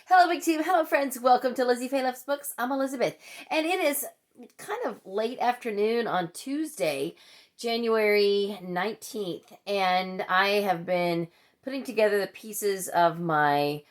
Hello, Big Team. Hello, friends. Welcome to Lizzie Faye Loves Books. I'm Elizabeth, and it is kind of late afternoon on Tuesday, January 19th, and I have been putting together the pieces of my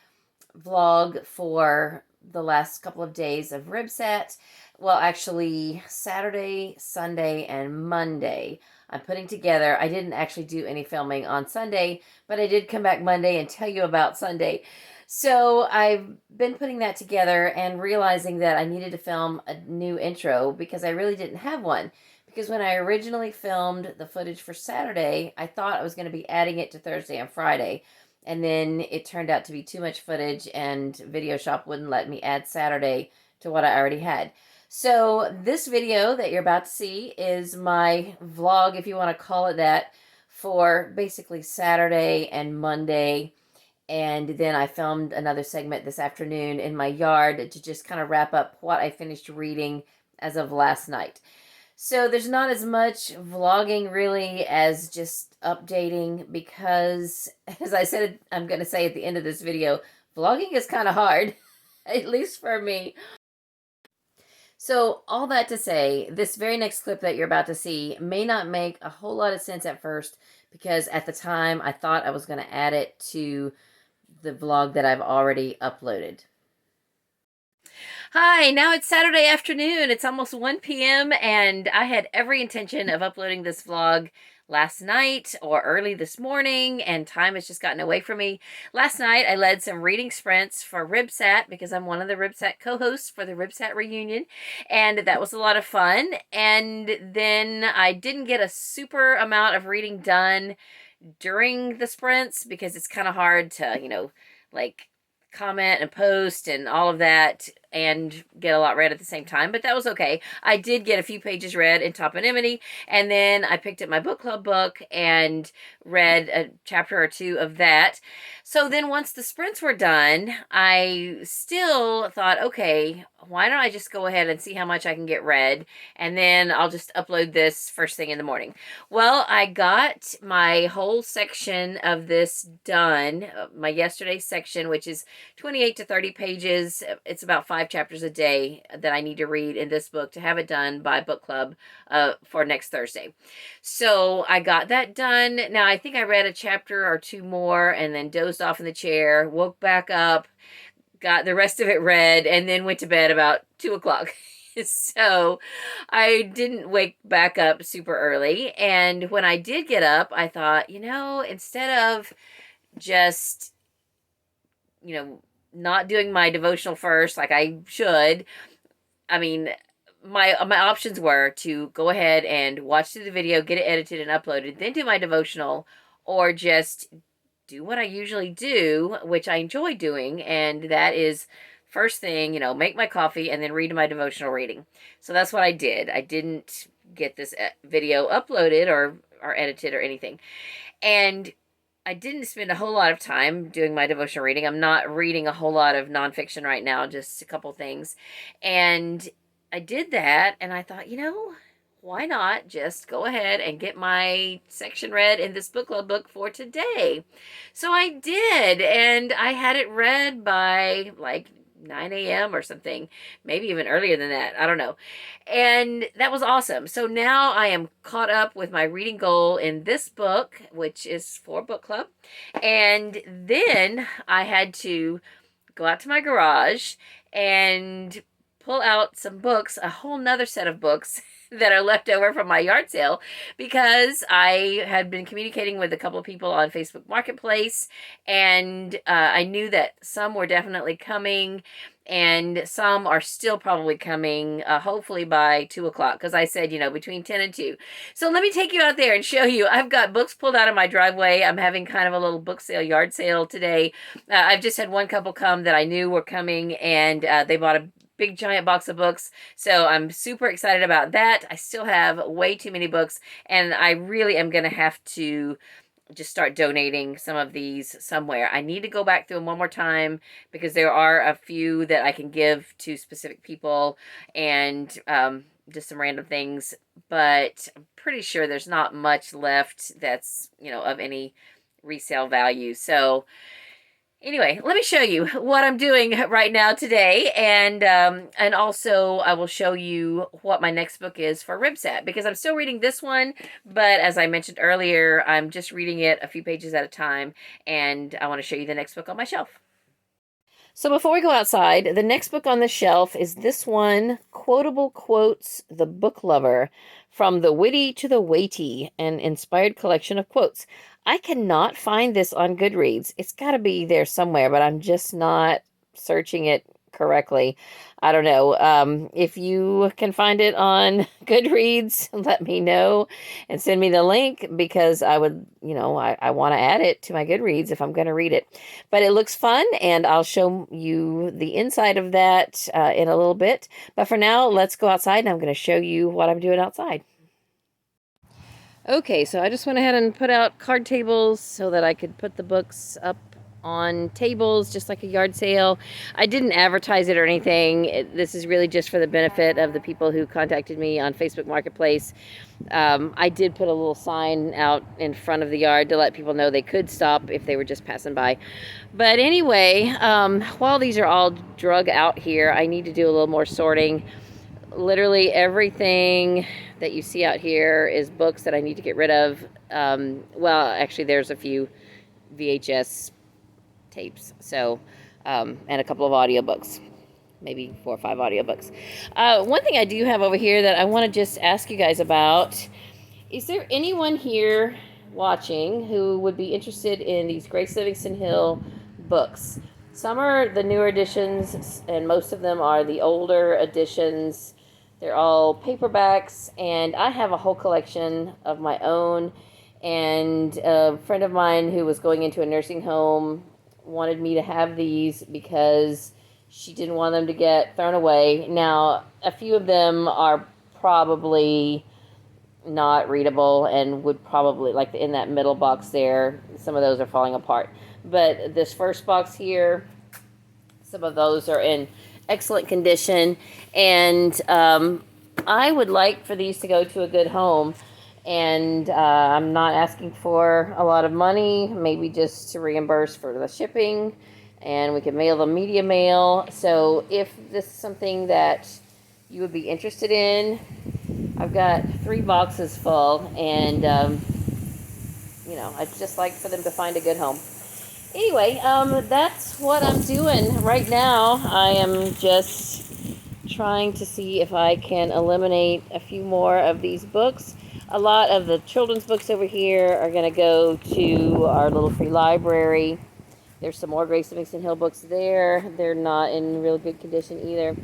vlog for the last couple of days of RYBSAT. Well, actually, Saturday, Sunday, and Monday. I'm putting together. I didn't actually do any filming on Sunday, but I did come back Monday and tell you about Sunday. So I've been putting that together and realizing that I needed to film a new intro because I really didn't have one. Because when I originally filmed the footage for Saturday, I thought I was going to be adding it to Thursday and Friday. And then it turned out to be too much footage, and Video Shop wouldn't let me add Saturday to what I already had. So this video that you're about to see is my vlog, if you want to call it that, for basically Saturday and Monday. And then I filmed another segment this afternoon in my yard to just kind of wrap up what I finished reading as of last night. So there's not as much vlogging really as just updating because, as I said, I'm going to say at the end of this video, vlogging is kind of hard, at least for me. So all that to say, this very next clip that you're about to see may not make a whole lot of sense at first because at the time I thought I was going to add it to the vlog that I've already uploaded. Hi, now it's Saturday afternoon. It's almost 1 p.m. and I had every intention of uploading this vlog last night or early this morning, and time has just gotten away from me. Last night, I led some reading sprints for RYBSAT because I'm one of the RYBSAT co-hosts for the RYBSAT reunion, and that was a lot of fun. And then I didn't get a super amount of reading done during the sprints because it's kind of hard to, like comment and post and all of that and get a lot read at the same time, but that was okay. I did get a few pages read in Toponymity, and then I picked up my book club book and read a chapter or two of that. So then once the sprints were done, I still thought, okay, why don't I just go ahead and see how much I can get read, and then I'll just upload this first thing in the morning. Well, I got my whole section of this done, my yesterday section, which is 28 to 30 pages. It's about 5 chapters a day that I need to read in this book to have it done by book club for next Thursday. So I got that done. Now, I think I read a chapter or two more and then dozed off in the chair, woke back up, got the rest of it read, and then went to bed about 2 o'clock. So I didn't wake back up super early. And when I did get up, I thought, instead of just, not doing my devotional first like I should, I mean, my options were to go ahead and watch the video, get it edited and uploaded, then do my devotional, or just do what I usually do, which I enjoy doing, and that is first thing, make my coffee and then read my devotional reading. So that's what I did. I didn't get this video uploaded or edited or anything. And I didn't spend a whole lot of time doing my devotional reading. I'm not reading a whole lot of nonfiction right now, just a couple things. And I did that, and I thought, why not just go ahead and get my section read in this book club book for today? So I did, and I had it read by like 9 a.m. or something, maybe even earlier than that. I don't know. And that was awesome. So now I am caught up with my reading goal in this book, which is for book club. And then I had to go out to my garage and pull out some books, a whole nother set of books that are left over from my yard sale, because I had been communicating with a couple of people on Facebook Marketplace, and I knew that some were definitely coming and some are still probably coming, hopefully by 2 o'clock, because I said, between 10 and 2. So let me take you out there and show you. I've got books pulled out of my driveway. I'm having kind of a little book sale, yard sale today. I've just had one couple come that I knew were coming, and they bought a big giant box of books. So I'm super excited about that. I still have way too many books, and I really am going to have to just start donating some of these somewhere. I need to go back through them one more time because there are a few that I can give to specific people and just some random things, but I'm pretty sure there's not much left that's, of any resale value. So Anyway, let me show you what I'm doing right now today, and also I will show you what my next book is for RYBSAT, because I'm still reading this one, but as I mentioned earlier, I'm just reading it a few pages at a time, and I want to show you the next book on my shelf. So before we go outside, the next book on the shelf is this one, Quotable Quotes, The Book Lover, From the Witty to the Weighty, an inspired collection of quotes. I cannot find this on Goodreads. It's got to be there somewhere, but I'm just not searching it correctly. I don't know. If you can find it on Goodreads, let me know and send me the link, because I would, I want to add it to my Goodreads if I'm going to read it. But it looks fun, and I'll show you the inside of that in a little bit. But for now, let's go outside, and I'm going to show you what I'm doing outside. Okay, so I just went ahead and put out card tables so that I could put the books up on tables, just like a yard sale. I didn't advertise it or anything. This is really just for the benefit of the people who contacted me on Facebook Marketplace. I did put a little sign out in front of the yard to let people know they could stop if they were just passing by. But anyway, while these are all drug out here, I need to do a little more sorting. Literally everything that you see out here is books that I need to get rid of. Well, actually, there's a few VHS tapes, so and a couple of audiobooks, maybe 4 or 5 audiobooks. One thing I do have over here that I want to just ask you guys about: is there anyone here watching who would be interested in these Grace Livingston Hill books? Some are the newer editions, and most of them are the older editions. They're all paperbacks, and I have a whole collection of my own. And a friend of mine who was going into a nursing home wanted me to have these because she didn't want them to get thrown away. Now, a few of them are probably not readable and would probably, like in that middle box there, some of those are falling apart. But this first box here, some of those are in excellent condition, and I would like for these to go to a good home. And I'm not asking for a lot of money, maybe just to reimburse for the shipping, and we can mail them media mail. So if this is something that you would be interested in, I've got 3 boxes full, and I'd just like for them to find a good home. Anyway, that's what I'm doing right now. I am just trying to see if I can eliminate a few more of these books. A lot of the children's books over here are going to go to our little free library. There's some more Grace Livingston Hill books there. They're not in real good condition either.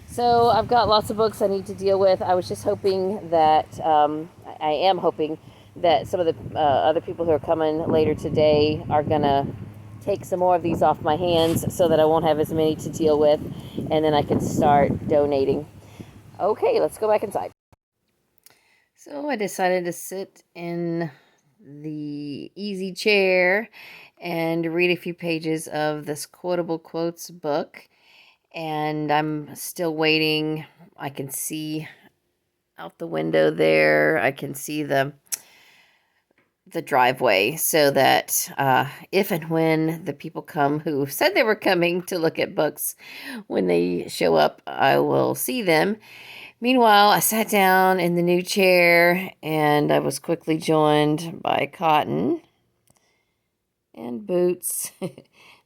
So I've got lots of books I need to deal with. I was just hoping that, I am hoping that some of the other people who are coming later today are going to take some more of these off my hands so that I won't have as many to deal with, and then I can start donating. Okay, let's go back inside. So I decided to sit in the easy chair and read a few pages of this Quotable Quotes book, and I'm still waiting. I can see out the window there, I can see the driveway, so that if and when the people come who said they were coming to look at books, when they show up, I will see them. Meanwhile, I sat down in the new chair, and I was quickly joined by Cotton and Boots.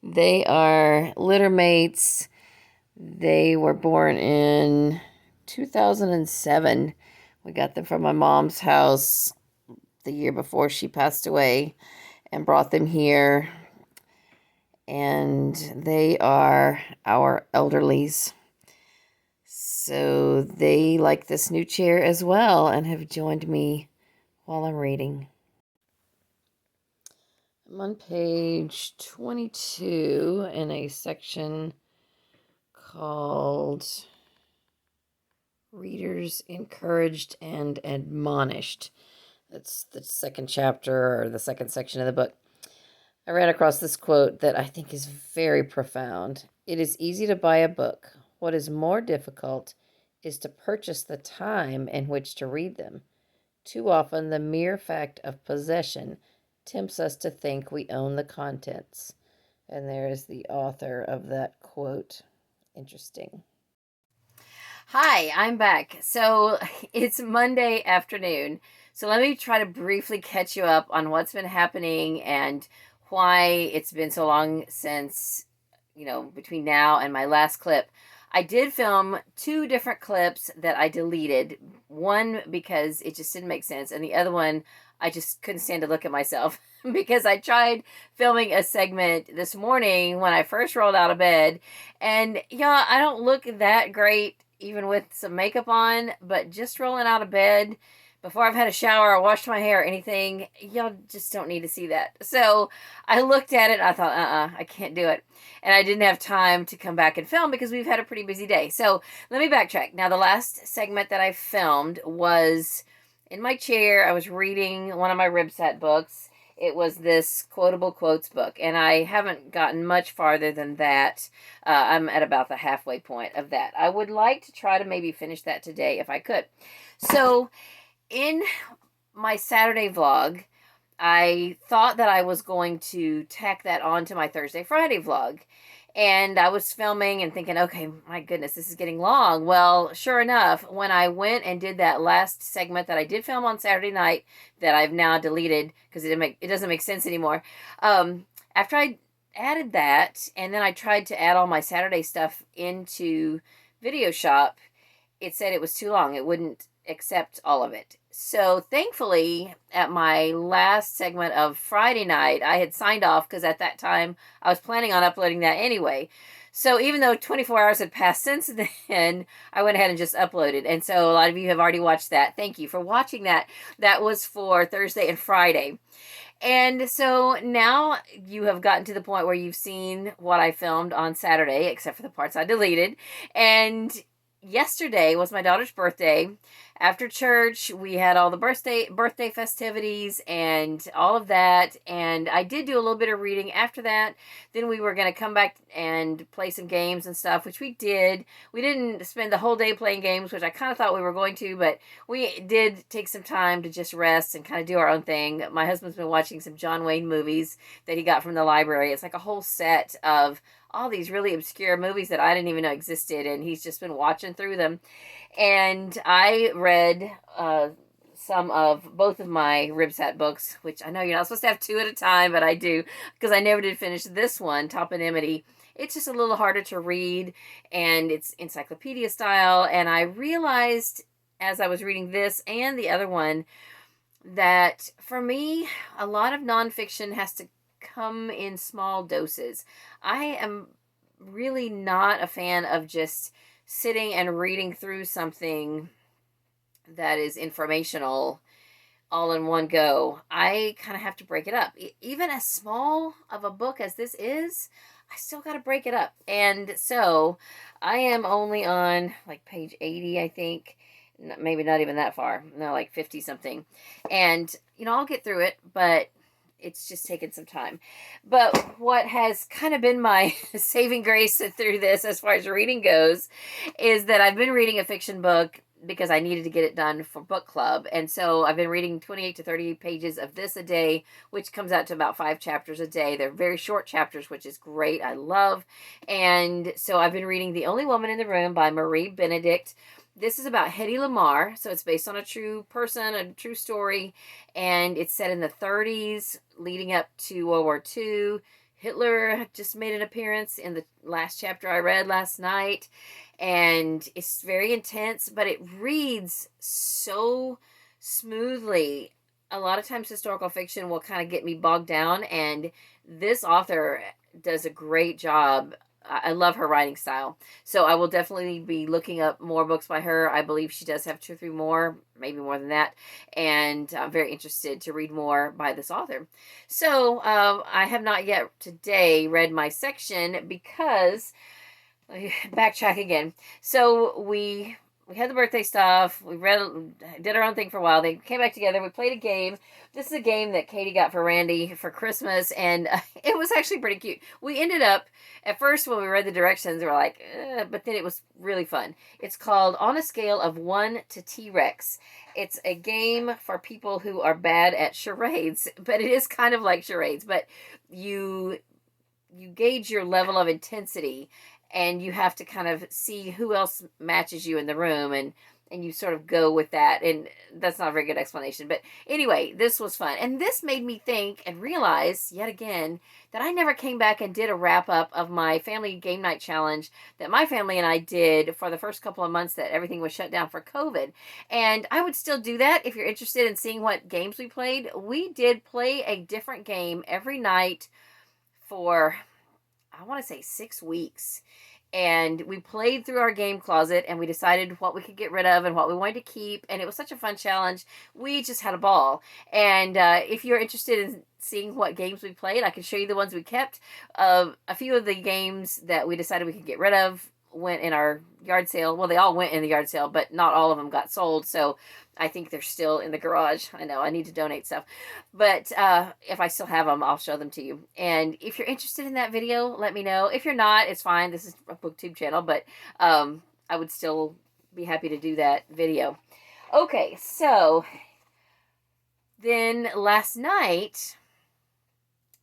They are litter mates. They were born in 2007. We got them from my mom's house the year before she passed away, and brought them here. And they are our elderlies. So they like this new chair as well, and have joined me while I'm reading. I'm on page 22 in a section called Readers Encouraged and Admonished. That's the second chapter, or the second section of the book. I ran across this quote that I think is very profound. It is easy to buy a book. What is more difficult is to purchase the time in which to read them. Too often, the mere fact of possession tempts us to think we own the contents. And there's the author of that quote. Interesting. Hi, I'm back. So it's Monday afternoon. So let me try to briefly catch you up on what's been happening and why it's been so long since, between now and my last clip. I did film 2 different clips that I deleted. One because it just didn't make sense, and the other one I just couldn't stand to look at myself because I tried filming a segment this morning when I first rolled out of bed, and yeah, I don't look that great even with some makeup on, but just rolling out of bed before I've had a shower or washed my hair or anything, y'all just don't need to see that. So I looked at it and I thought, I can't do it. And I didn't have time to come back and film because we've had a pretty busy day. So let me backtrack. Now, the last segment that I filmed was in my chair. I was reading one of my RYBSAT books. It was this quotable quotes book, and I haven't gotten much farther than that. I'm at about the halfway point of that. I would like to try to maybe finish that today if I could. So in my Saturday vlog, I thought that I was going to tack that on to my Thursday, Friday vlog. And I was filming and thinking, okay, my goodness, this is getting long. Well, sure enough, when I went and did that last segment that I did film on Saturday night that I've now deleted because it doesn't make sense anymore. After I added that, and then I tried to add all my Saturday stuff into Video Shop, it said it was too long. It wouldn't accept all of it. So thankfully, at my last segment of Friday night, I had signed off because at that time I was planning on uploading that anyway. So even though 24 hours had passed since then, I went ahead and just uploaded. And so a lot of you have already watched that. Thank you for watching that. That was for Thursday and Friday. And so now you have gotten to the point where you've seen what I filmed on Saturday, except for the parts I deleted. And yesterday was my daughter's birthday. After church, we had all the birthday festivities and all of that, and I did do a little bit of reading after that. Then we were going to come back and play some games and stuff, which we did. We didn't spend the whole day playing games, which I kind of thought we were going to, but we did take some time to just rest and kind of do our own thing. My husband's been watching some John Wayne movies that he got from the library. It's like a whole set of all these really obscure movies that I didn't even know existed, and he's just been watching through them. And I read some of both of my RYBSAT books, which I know you're not supposed to have 2 at a time, but I do, because I never did finish this one, Toponymity. It's just a little harder to read, and it's encyclopedia style, and I realized as I was reading this and the other one that for me, a lot of nonfiction has to come in small doses. I am really not a fan of just sitting and reading through something that is informational all in one go. I kind of have to break it up. Even as small of a book as this is, I still got to break it up. And so I am only on like page 80, I think. Maybe not even that far. No, like 50 something. And, I'll get through it, but it's just taken some time. But what has kind of been my saving grace through this as far as reading goes is that I've been reading a fiction book because I needed to get it done for book club. And so I've been reading 28 to 30 pages of this a day, which comes out to about 5 chapters a day. They're very short chapters, which is great. I love. And so I've been reading The Only Woman in the Room by Marie Benedict. This is about Hedy Lamarr, so it's based on a true person, a true story, and it's set in the 30s, leading up to World War II. Hitler just made an appearance in the last chapter I read last night, and it's very intense, but it reads so smoothly. A lot of times historical fiction will kind of get me bogged down, and this author does a great job. I love her writing style. So I will definitely be looking up more books by her. I believe she does have 2 or 3 more, maybe more than that. And I'm very interested to read more by this author. So I have not yet today read my section because, backtrack again. So we had the birthday stuff. We did our own thing for a while. They came back together. We played a game. This is a game that Katie got for Randy for Christmas, and it was actually pretty cute. We ended up, at first when we read the directions, we were like, but then it was really fun. It's called On a Scale of 1 to T-Rex. It's a game for people who are bad at charades, but it is kind of like charades, but you you gauge your level of intensity, and you have to kind of see who else matches you in the room, and you sort of go with that. And that's not a very good explanation, but anyway, this was fun, and this made me think and realize yet again that I never came back and did a wrap up of my family game night challenge that my family and I did for the first couple of months that everything was shut down for COVID. And I would still do that if you're interested in seeing what games we played. We did play a different game every night for, I want to say, 6 weeks. And we played through our game closet, and we decided what we could get rid of and what we wanted to keep. And it was such a fun challenge. We just had a ball. And if you're interested in seeing what games we played, I can show you the ones we kept. A few of the games that we decided we could get rid of went in our yard sale. Well, they all went in the yard sale, but not all of them got sold. So I think they're still in the garage. I know I need to donate stuff, but if I still have them, I'll show them to you. And if you're interested in that video, let me know. If you're not, it's fine. This is a booktube channel, but I would still be happy to do that video. Okay, so then last night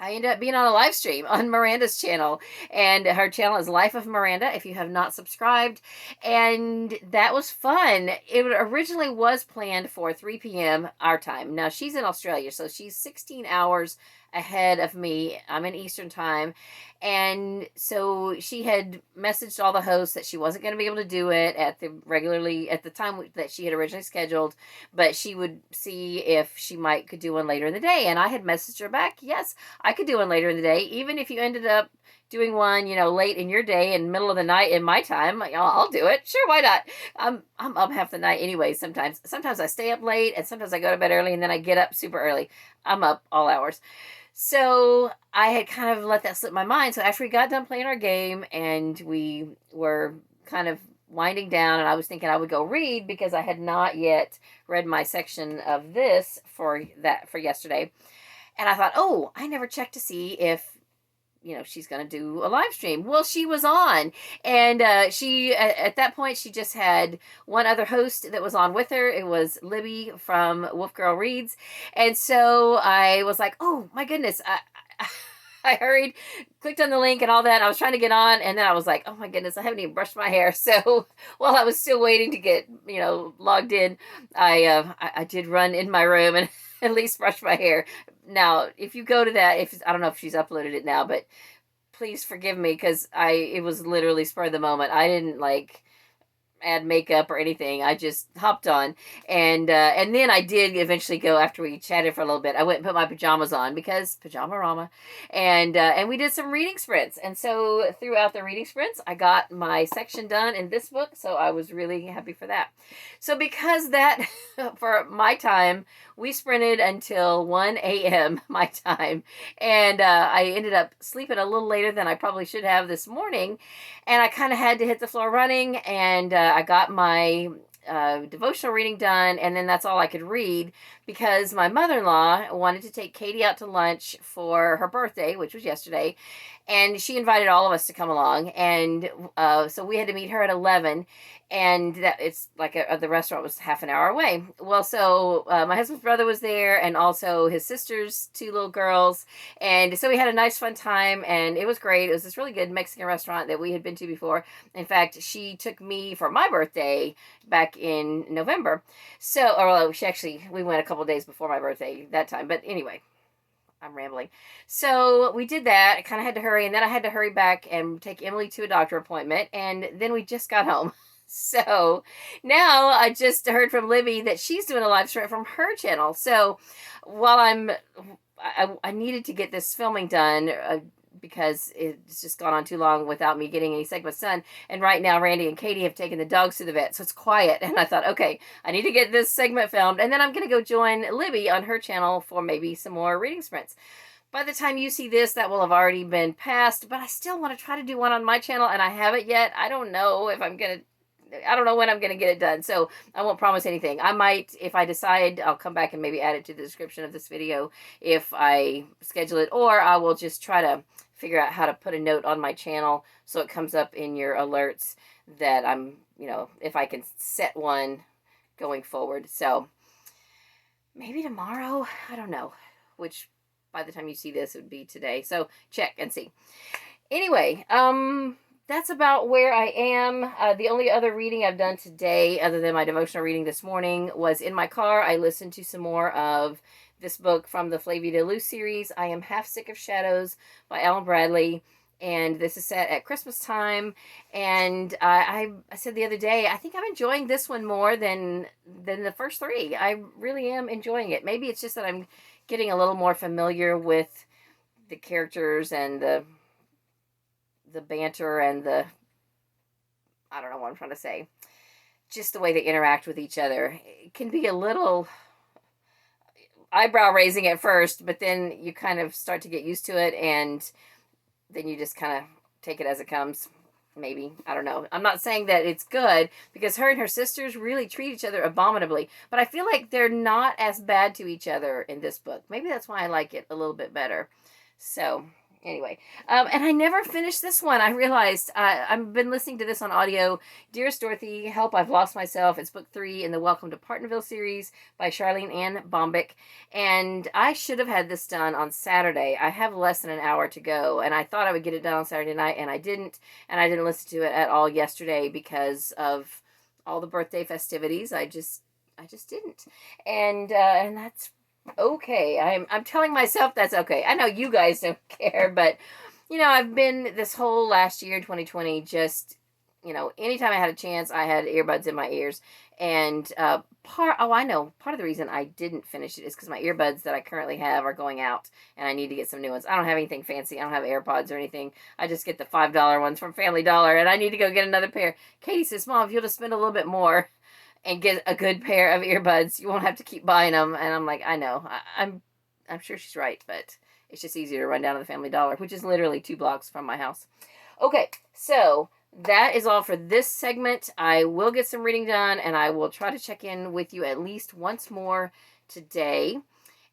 I ended up being on a live stream on Miranda's channel, and her channel is Life of Miranda, if you have not subscribed, and that was fun. It originally was planned for 3 p.m. our time. Now, she's in Australia, so she's 16 hours ahead of me. I'm in Eastern time, and so she had messaged all the hosts that she wasn't going to be able to do it at the time that she had originally scheduled, but she would see if she could do one later in the day. And I had messaged her back, yes, I could do one later in the day, even if you ended up doing one, late in your day and middle of the night in my time. I'll do it. Sure, why not? I'm up half the night anyway. Sometimes I stay up late, and sometimes I go to bed early, and then I get up super early. I'm up all hours. So I had kind of let that slip my mind. So after we got done playing our game and we were kind of winding down, and I was thinking I would go read because I had not yet read my section of this for yesterday. And I thought, oh, I never checked to see if she's going to do a live stream. Well, she was on, and she, at that point, she just had one other host that was on with her. It was Libby from Wolf Girl Reads. And so I was like, oh my goodness. I hurried, clicked on the link and all that. I was trying to get on, and then I was like, oh my goodness, I haven't even brushed my hair. So while I was still waiting to get, logged in, I did run in my room and at least brush my hair. Now, if you go to that, I don't know if she's uploaded it now, but please forgive me because it was literally spur of the moment. I didn't add makeup or anything. I just hopped on, and then I did eventually go, after we chatted for a little bit, I went and put my pajamas on because PajamaRama, and we did some reading sprints. And so throughout the reading sprints, I got my section done in this book, so I was really happy for that. So because that, for my time, we sprinted until 1 a.m. my time, and I ended up sleeping a little later than I probably should have this morning, and I kind of had to hit the floor running, and I got my devotional reading done, and then that's all I could read because my mother-in-law wanted to take Katie out to lunch for her birthday, which was yesterday, and she invited all of us to come along, and so we had to meet her at 11, and it's like the restaurant was half an hour away. Well, so my husband's brother was there, and also his sister's 2 little girls, and so we had a nice fun time, and it was great. It was this really good Mexican restaurant that we had been to before. In fact, she took me for my birthday back in November. So, we went a couple days before my birthday that time, but anyway, I'm rambling. So we did that. I kind of had to hurry, and then I had to hurry back and take Emily to a doctor appointment, and then we just got home. So now I just heard from Libby that she's doing a live stream from her channel. So while I needed to get this filming done because it's just gone on too long without me getting any segments done. And right now, Randy and Katie have taken the dogs to the vet, so it's quiet. And I thought, okay, I need to get this segment filmed, and then I'm going to go join Libby on her channel for maybe some more reading sprints. By the time you see this, that will have already been passed, but I still want to try to do one on my channel, and I haven't yet. I don't know when I'm going to get it done, so I won't promise anything. I might, if I decide, I'll come back and maybe add it to the description of this video if I schedule it, or I will just try to figure out how to put a note on my channel so it comes up in your alerts that I'm, if I can set one going forward. So maybe tomorrow, I don't know which by the time you see this, it would be today. So check and see. Anyway, that's about where I am. The only other reading I've done today, other than my devotional reading this morning, was in my car. I listened to some more of this book from the Flavia de Luce series, I Am Half Sick of Shadows by Alan Bradley. And this is set at Christmas time. And I said the other day, I think I'm enjoying this one more than the first three. I really am enjoying it. Maybe it's just that I'm getting a little more familiar with the characters and the banter and I don't know what I'm trying to say. Just the way they interact with each other. It can be a little eyebrow raising at first, but then you kind of start to get used to it, and then you just kind of take it as it comes. Maybe. I don't know. I'm not saying that it's good, because her and her sisters really treat each other abominably, but I feel like they're not as bad to each other in this book. Maybe that's why I like it a little bit better. So anyway, and I never finished this one. I realized I've been listening to this on audio. Dearest Dorothy, Help, I've Lost Myself. It's book 3 in the Welcome to Partnerville series by Charlene Ann Bombick. And I should have had this done on Saturday. I have less than an hour to go, and I thought I would get it done on Saturday night, and I didn't. And I didn't listen to it at all yesterday because of all the birthday festivities. I just didn't. And that's okay. I'm telling myself that's okay. I know you guys don't care, but I've been this whole last year, 2020, just anytime I had a chance, I had earbuds in my ears. And I know part of the reason I didn't finish it is because my earbuds that I currently have are going out, and I need to get some new ones. I don't have anything fancy. I don't have AirPods or anything. I just get the $5 ones from Family Dollar, and I need to go get another pair. Katie says, Mom, if you'll just spend a little bit more and get a good pair of earbuds, you won't have to keep buying them. And I'm like, I know. I'm sure she's right, but it's just easier to run down to the Family Dollar, which is literally 2 blocks from my house. Okay, so that is all for this segment. I will get some reading done, and I will try to check in with you at least once more today,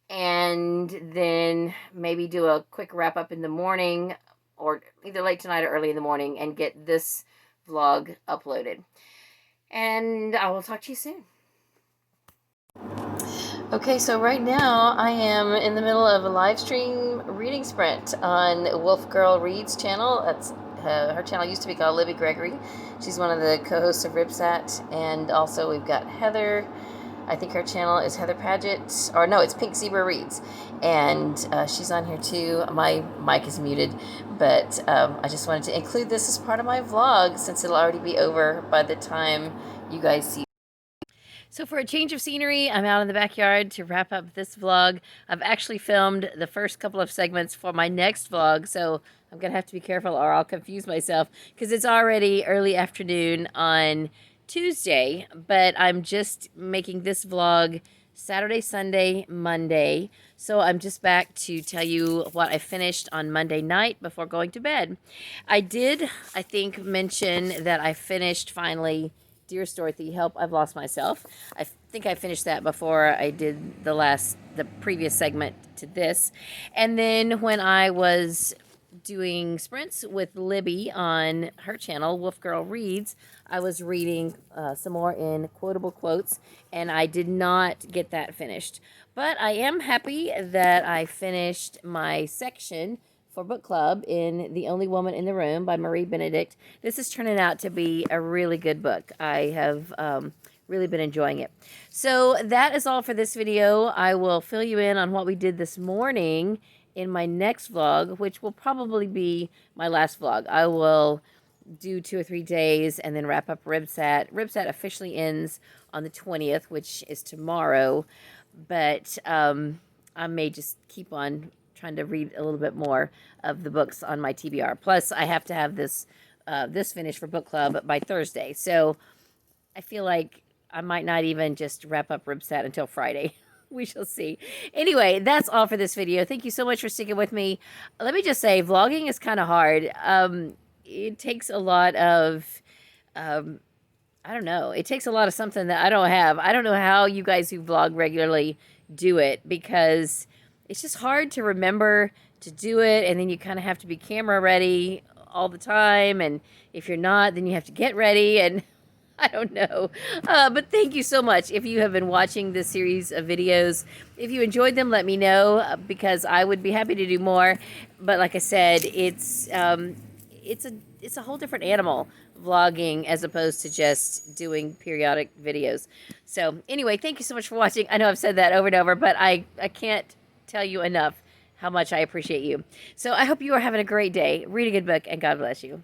and then maybe do a quick wrap up in the morning, or either late tonight or early in the morning, and get this vlog uploaded. And I will talk to you soon. Okay, so right now I am in the middle of a live stream reading sprint on Wolf Girl Reads channel. That's her channel used to be called Libby Gregory. She's one of the co-hosts of RYBSAT, and also we've got Heather. I think her channel is Heather Paget, or no, it's Pink Zebra Reads, and she's on here too. My mic is muted, but I just wanted to include this as part of my vlog since it'll already be over by the time you guys see. So for a change of scenery, I'm out in the backyard to wrap up this vlog. I've actually filmed the first couple of segments for my next vlog, so I'm going to have to be careful or I'll confuse myself because it's already early afternoon on Tuesday, but I'm just making this vlog Saturday, Sunday, Monday. So I'm just back to tell you what I finished on Monday night before going to bed. I did, I think, mention that I finished finally Dearest Dorothy, Help, I've Lost Myself. I think I finished that before I did the previous segment to this. And then when I was doing sprints with Libby on her channel, Wolf Girl Reads, I was reading some more in quotable quotes, and I did not get that finished. But I am happy that I finished my section for book club in The Only Woman in the Room by Marie Benedict. This is turning out to be a really good book. I have really been enjoying it. So that is all for this video. I will fill you in on what we did this morning in my next vlog, which will probably be my last vlog. I will do 2 or 3 days and then wrap up RYBSAT. RYBSAT officially ends on the 20th, which is tomorrow, but I may just keep on trying to read a little bit more of the books on my TBR. Plus, I have to have this finished for book club by Thursday. So I feel like I might not even just wrap up RYBSAT until Friday. We shall see. Anyway, that's all for this video. Thank you so much for sticking with me. Let me just say, vlogging is kind of hard. It takes a lot of, I don't know. It takes a lot of something that I don't have. I don't know how you guys who vlog regularly do it, because it's just hard to remember to do it, and then you kind of have to be camera ready all the time, and if you're not, then you have to get ready, and I don't know. But thank you so much. If you have been watching this series of videos, if you enjoyed them, let me know because I would be happy to do more. But like I said, it's a whole different animal vlogging as opposed to just doing periodic videos. So anyway, thank you so much for watching. I know I've said that over and over, but I can't tell you enough how much I appreciate you. So I hope you are having a great day. Read a good book and God bless you.